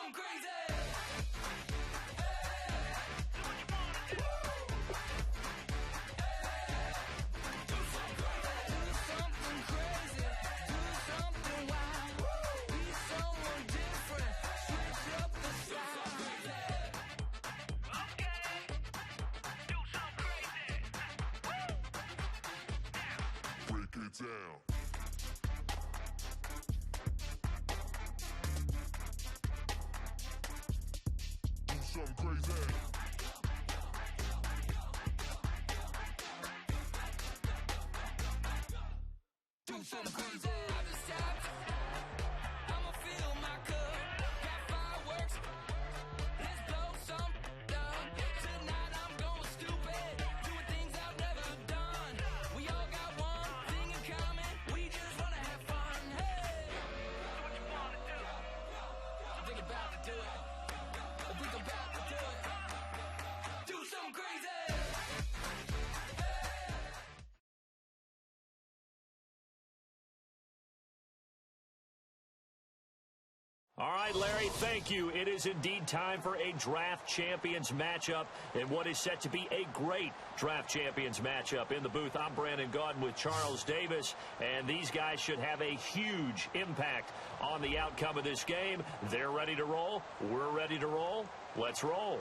something crazy. Down. Do something crazy. Do something crazy. I'ma fill my cup. Got fireworks. Let's blow some done. Tonight I'm going stupid. Doing things I've never done. We all got one thing in common. We just wanna have fun. Hey, what you wanna do? I think about to do it. I think I'm about to do it. Do something crazy. All right, Larry, thank you. It is indeed time for a Draft Champions matchup and what is set to be a great Draft Champions matchup. In the booth, I'm Brandon Gaudin with Charles Davis, and these guys should have a huge impact on the outcome of this game. They're ready to roll. We're ready to roll. Let's roll.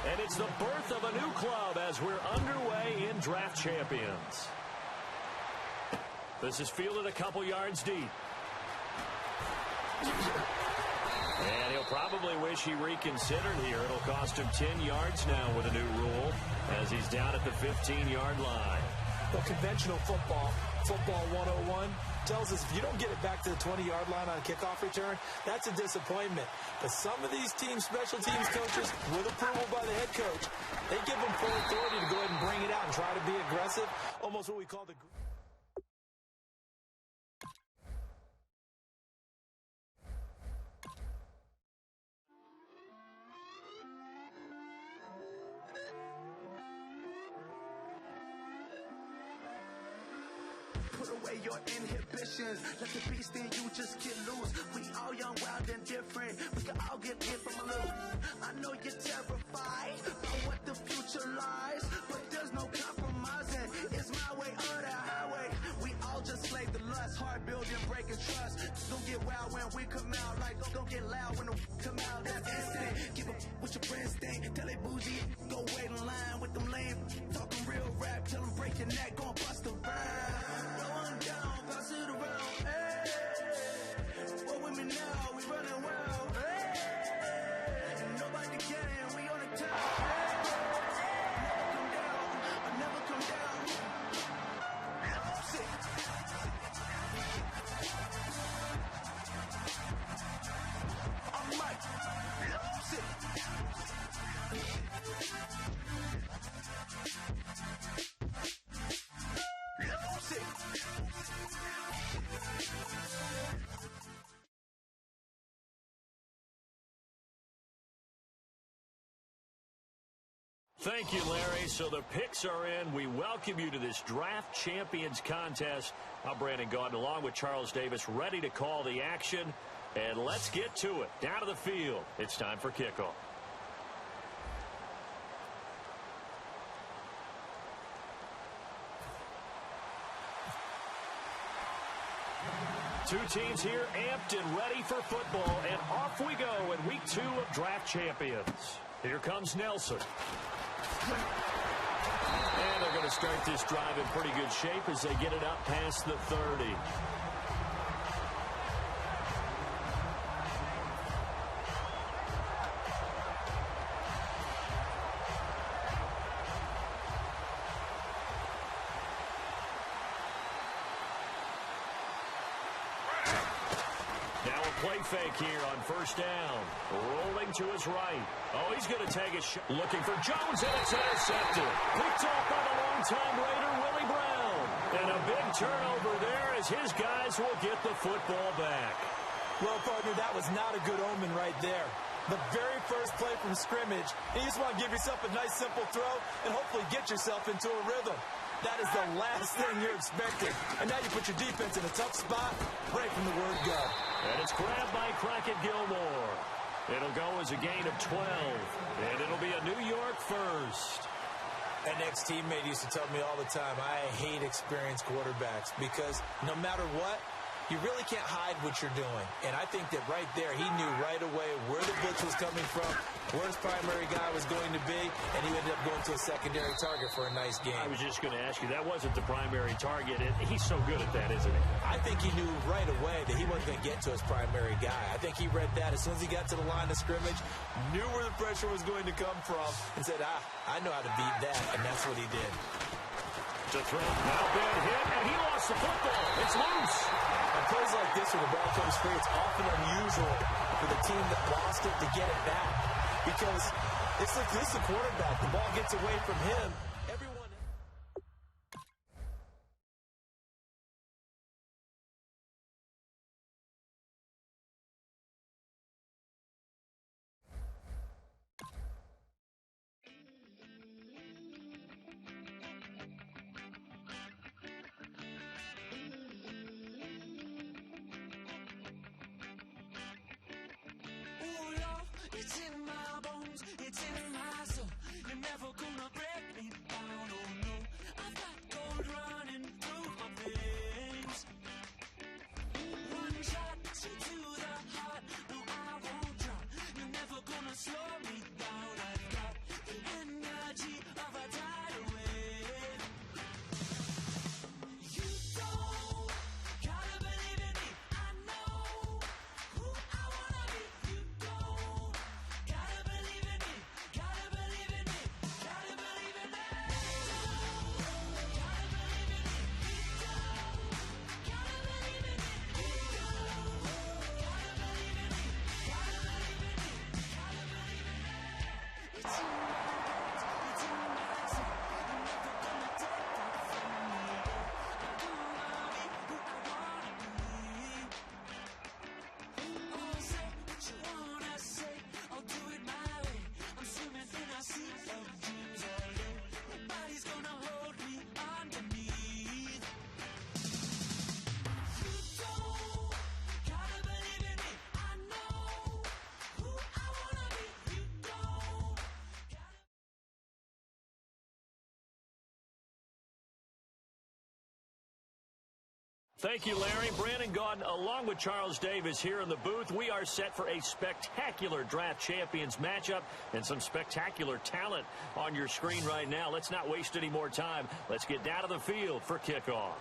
And it's the birth of a new club as we're underway in Draft Champions. This is fielded a couple yards deep. And he'll probably wish he reconsidered here. It'll cost him 10 yards now with a new rule as he's down at the 15-yard line. Well, conventional football 101, tells us if you don't get it back to the 20-yard line on a kickoff return, that's a disappointment. But some of these special teams coaches, with approval by the head coach, they give them full authority to go ahead and bring it out and try to be aggressive, almost what we call the... Put away your inhibitions. Let the beast in you just get loose. We all young, wild, and different. We can all get hit from a little. I know you're terrified by what the future lies, but there's no compromising. It's my way or the highway. We all just slave the lust, hard building, breaking trust. Don't get wild when we come out. Like don't get loud when the come out. That's instant. Give up what your friends think. Tell they bougie. Go wait in line with them lame. Talking real rap. Tell them break your neck. Gon' bust a rhyme. Down, pass it around, hey. What with me now, we running wild, hey. And nobody can, we on the top, hey. I never come down. Sick. I'm Mike. Sick. Thank you, Larry. So the picks are in. We welcome you to this Draft Champions contest. I'm Brandon Gaudin along with Charles Davis, ready to call the action. And let's get to it. Down to the field. It's time for kickoff. Two teams here amped and ready for football. And off we go in week 2 of Draft Champions. Here comes Nelson. And they're going to start this drive in pretty good shape as they get it up past the 30. Play fake here on first down. Rolling to his right. Oh, he's going to take a shot. Looking for Jones, and it's intercepted. Picked off by the longtime Raider, Willie Brown. And a big turnover there as his guys will get the football back. Well, partner, that was not a good omen right there. The very first play from scrimmage, you just want to give yourself a nice, simple throw and hopefully get yourself into a rhythm. That is the last thing you're expecting. And now you put your defense in a tough spot right from the word go. And it's grabbed by Crockett Gilmore. It'll go as a gain of 12, and it'll be a New York first. An ex-teammate used to tell me all the time, I hate experienced quarterbacks because no matter what, you really can't hide what you're doing. And I think that right there, he knew right away where the blitz was coming from, where his primary guy was going to be, and he ended up going to a secondary target for a nice game. I was just going to ask you, that wasn't the primary target. He's so good at that, isn't he? I think he knew right away that he wasn't going to get to his primary guy. I think he read that as soon as he got to the line of scrimmage, knew where the pressure was going to come from, and said, I know how to beat that, and that's what he did. To throw, now bad hit, and he lost the football. It's loose. On plays like this, when the ball comes free, it's often unusual for the team that lost it to get it back. Because it's like this is the quarterback. The ball gets away from him. Everyone... It's in my bones, it's in my soul. You're never gonna break me down, oh no. I've got gold running through my veins. One shot, straight to the heart. No, I won't drop. You're never gonna slow me down. I've got the energy of a tidal wave. You don't gotta believe in me. I know who I wanna be. You don't. Gotta believe in me, gotta believe in me, gotta believe in me. Gotta believe in me, gotta believe in me, gotta believe in me, gotta believe in me, gotta believe in me. It's in my bones, it's in my soul. You're never gonna take that from me. I'm gonna be who I wanna be. Oh, say what you wanna say. I'll do it my way. I'm swimming in a sea of dreams all day. Nobody's gonna hold me underneath. You don't gotta believe in me. I know who I wanna be. You don't gotta. Thank you, Larry. Brandon Gaudin, along with Charles Davis here in the booth. We are set for a spectacular draft champions matchup and some spectacular talent on your screen right now. Let's not waste any more time. Let's get down to the field for kickoff.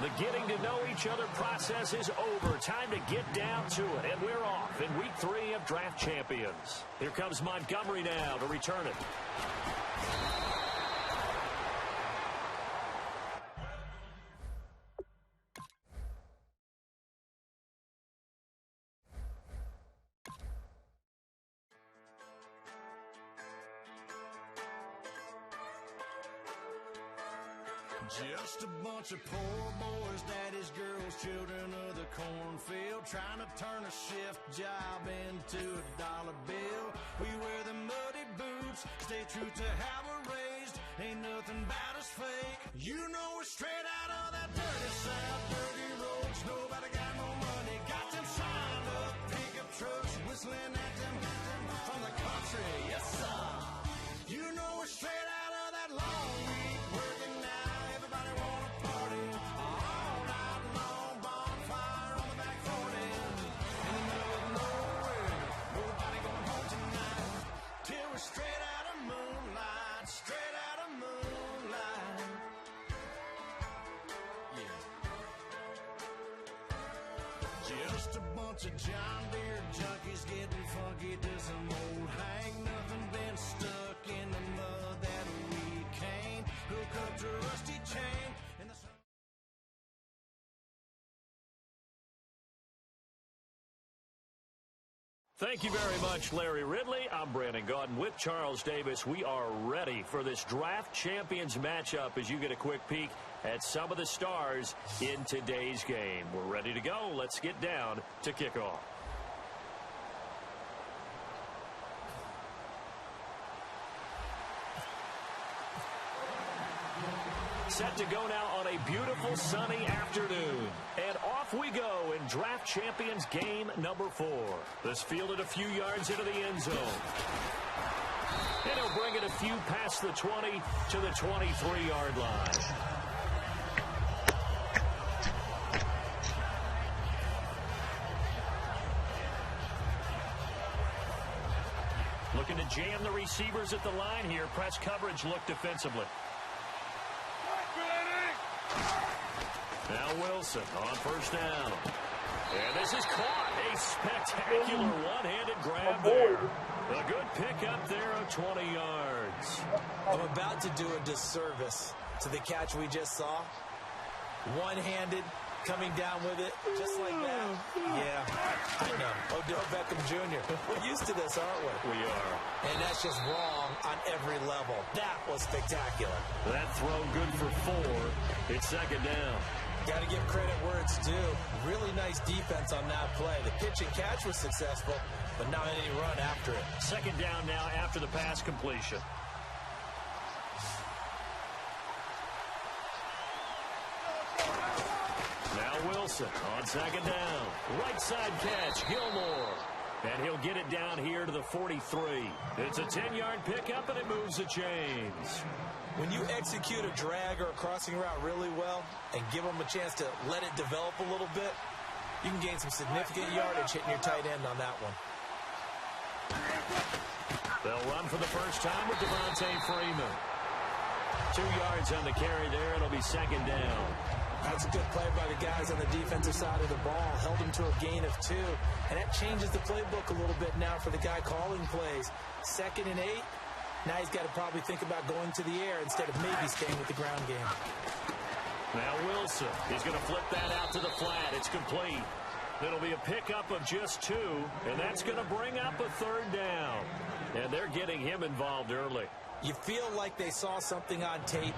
The getting to know each other process is over. Time to get down to it. And we're off in week 3 of Draft Champions. Here comes Montgomery now to return it. Just a bunch of poor boys, daddy's girls, children of the cornfield, trying to turn a shift job into a dollar bill. We wear the muddy boots, stay true to how we're raised, ain't nothing about us fake. You know we're straight out of that dirty south, dirty roads, nobody got no money, got them signed up, pickup trucks, whistling at them from the country, yes sir. You know we're straight out of that long week, working now. Straight out of moonlight, straight out of moonlight. Yeah. Just a bunch of John Deere junkies getting funky to some old hang. Nothing been stuck in the mud that we can't hook up to a rusty chain. And the Thank you very much, Larry Ridley. I'm Brandon Gaudin with Charles Davis. We are ready for this Draft Champions matchup as you get a quick peek at some of the stars in today's game. We're ready to go. Let's get down to kickoff. Set to go now on a beautiful sunny afternoon. And off we go in Draft Champions game number 4. This fielded a few yards into the end zone. And he'll bring it a few past the 20 to the 23-yard line. Looking to jam the receivers at the line here. Press coverage look defensively. Now Wilson on first down. And this is caught. A spectacular one-handed grab there. A good pickup there of 20 yards. I'm about to do a disservice to the catch we just saw. One-handed, coming down with it, just like that. Yeah, I know. Odell Beckham Jr. We're used to this, aren't we? We are. And that's just wrong on every level. That was spectacular. That throw good for 4. It's second down. Got to give credit where it's due. Really nice defense on that play. The pitch and catch was successful, but not any run after it. Second down now after the pass completion. Now Wilson on second down. Right side catch, Gilmore. And he'll get it down here to the 43. It's a 10-yard pickup, and it moves the chains. When you execute a drag or a crossing route really well and give them a chance to let it develop a little bit, you can gain some significant yardage hitting your tight end on that one. They'll run for the first time with Devontae Freeman. 2 yards on the carry there. It'll be second down. That's a good play by the guys on the defensive side of the ball. Held him to a gain of 2. And that changes the playbook a little bit now for the guy calling plays. 2nd and 8. Now he's got to probably think about going to the air instead of maybe staying with the ground game. Now Wilson. He's going to flip that out to the flat. It's complete. It'll be a pickup of just 2, and that's going to bring up a third down. And they're getting him involved early. You feel like they saw something on tape,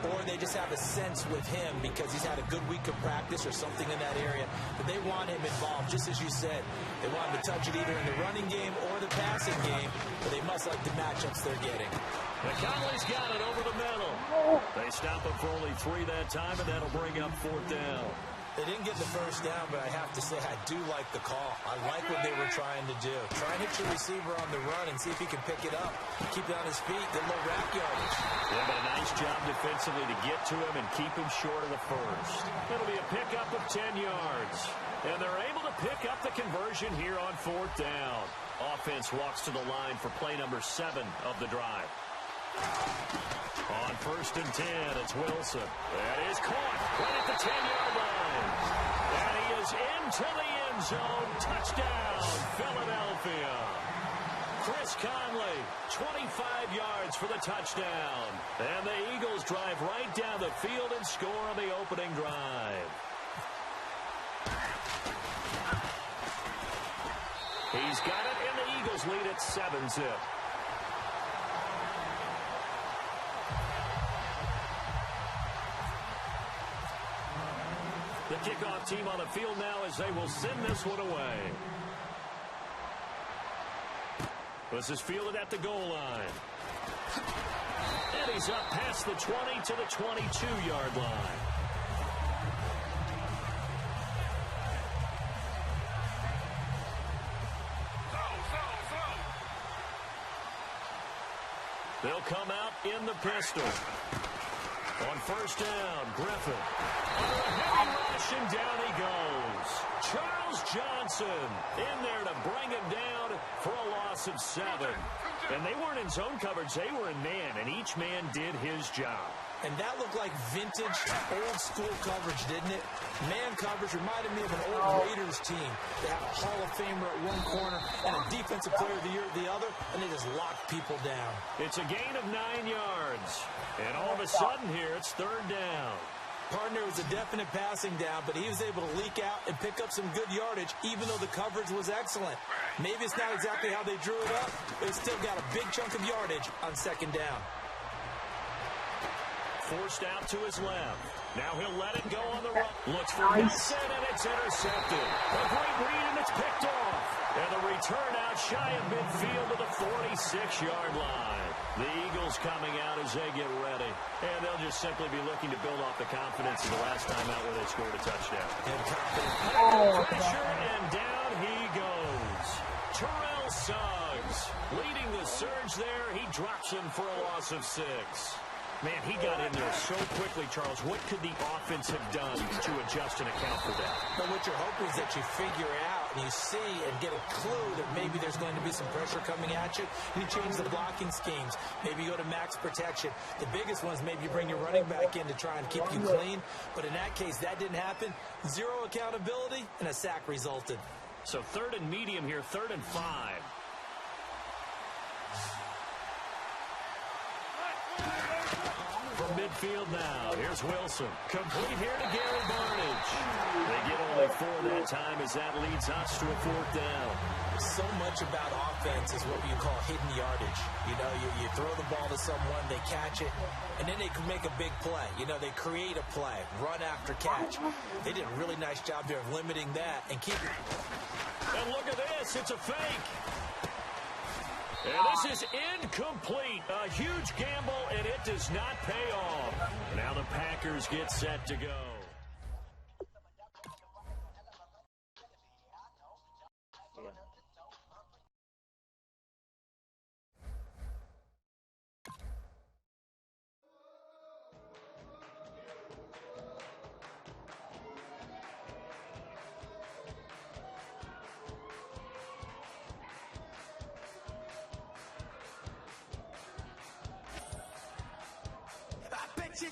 or they just have a sense with him because he's had a good week of practice or something in that area, but they want him involved, just as you said. They want him to touch it either in the running game or the passing game, but they must like the matchups they're getting. McConley's got it over the middle. They stop him for only 3 that time, and that'll bring up 4th down. They didn't get the first down, but I have to say I do like the call. I like what they were trying to do. Try and hit your receiver on the run and see if he can pick it up. Keep it on his feet, get a little rack yardage. They have a nice job defensively to get to him and keep him short of the first. It'll be a pickup of 10 yards. And they're able to pick up the conversion here on 4th down. Offense walks to the line for play number 7 of the drive. On 1st and 10, it's Wilson. That is caught right at the 10-yard line. And he is into the end zone. Touchdown, Philadelphia. Chris Conley, 25 yards for the touchdown. And the Eagles drive right down the field and score on the opening drive. He's got it, and the Eagles lead at 7-zip. The kickoff team on the field now as they will send this one away. This is fielded at the goal line. And he's up past the 20 to the 22-yard line. They'll come out in the pistol. On 1st down, Griffin. Under a heavy rush, and down he goes. Charles Johnson in there to bring him down for a loss of 7. And they weren't in zone coverage. They were in man, and each man did his job. And that looked like vintage, old-school coverage, didn't it? Man coverage reminded me of an old Raiders team. They have a Hall of Famer at one corner and a Defensive Player of the Year at the other, and they just lock people down. It's a gain of 9 yards. And all of a sudden here, it's third down. Partner was a definite passing down, but he was able to leak out and pick up some good yardage, even though the coverage was excellent. Maybe it's not exactly how they drew it up, but it's still got a big chunk of yardage on second down. Forced out to his left. Now he'll let it go on the run. Looks for Wilson, and it's intercepted. A great read, and it's picked off. And the return out shy of midfield to the 46-yard line. The Eagles coming out as they get ready. And they'll just simply be looking to build off the confidence of the last time out where they scored a touchdown. And confidence. Pressure, and down he goes. Terrell Suggs leading the surge there. He drops him for a loss of 6. Man, he got in there so quickly, Charles. What could the offense have done to adjust and account for that? But what you're hoping is that you figure out and you see and get a clue that maybe there's going to be some pressure coming at you. You change the blocking schemes. Maybe you go to max protection. The biggest one is maybe you bring your running back in to try and keep you clean. But in that case, that didn't happen. Zero accountability, and a sack resulted. So third and medium here, 3rd and 5. From midfield now, here's Wilson. Complete here to Gary Barnidge. They get only 4 that time as that leads us to a 4th down. So much about offense is what you call hidden yardage. You know, you throw the ball to someone, they catch it, and then they can make a big play. You know, they create a play, run after catch. They did a really nice job there of limiting that and keeping it. And look at this, it's a fake. And this is incomplete. A huge gamble, and it does not pay off. Now the Packers get set to go. Bet you